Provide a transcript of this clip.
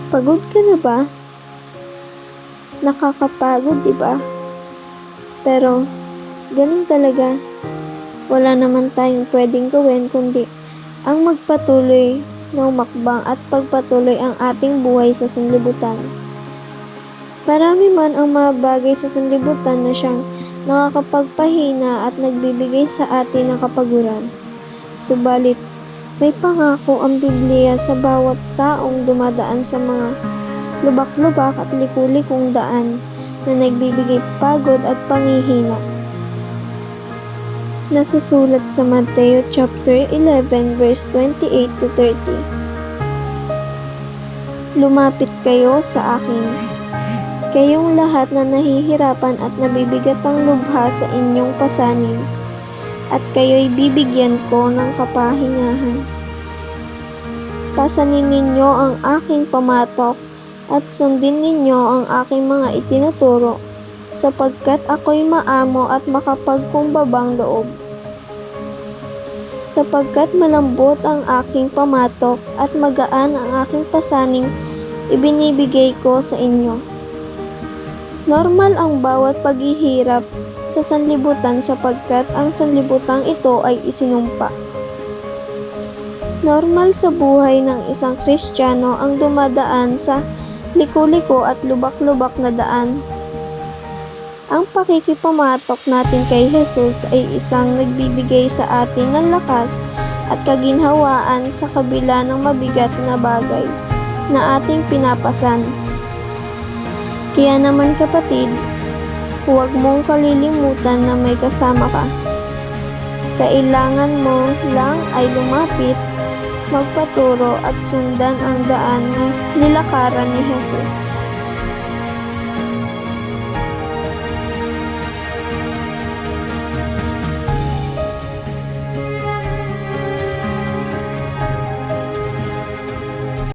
Pagod ka na ba? Nakakapagod, di ba? Pero, ganun talaga. Wala naman tayong pwedeng gawin kundi ang magpatuloy na umakbang at pagpatuloy ang ating buhay sa sanlibutan. Marami man ang mga bagay sa sanlibutan na siyang nakakapagpahina at nagbibigay sa atin ng kapaguran. Subalit, may pangako ang Biblia sa bawat taong dumadaan sa mga lubak-lubak at liku-likong daan na nagbibigay pagod at panghihina. Nasusulat sa Mateo chapter 11 verse 28 to 30. Lumapit kayo sa akin, kayong lahat na nahihirapan at nabibigat ang lubha sa inyong pasanin, at kayo'y bibigyan ko ng kapahingahan. Pasanin ninyo ang aking pamatok at sundin ninyo ang aking mga itinuturo, sapagkat ako'y maamo at makapagkumbabang loob. Sapagkat malambot ang aking pamatok at magaan ang aking pasaning ibinibigay ko sa inyo. Normal ang bawat paghihirap sa sanlibutan sapagkat ang sanlibutang ito ay isinumpa. Normal sa buhay ng isang Kristiyano ang dumadaan sa liku-liko at lubak-lubak na daan. Ang pakikipamatok natin kay Jesus ay isang nagbibigay sa atin ng lakas at kaginhawaan sa kabila ng mabigat na bagay na ating pinapasan. Kaya naman kapatid, huwag mong kalilimutan na may kasama ka. Kailangan mo lang ay lumapit, magpaturo at sundan ang daan na nilakaran ni Jesus.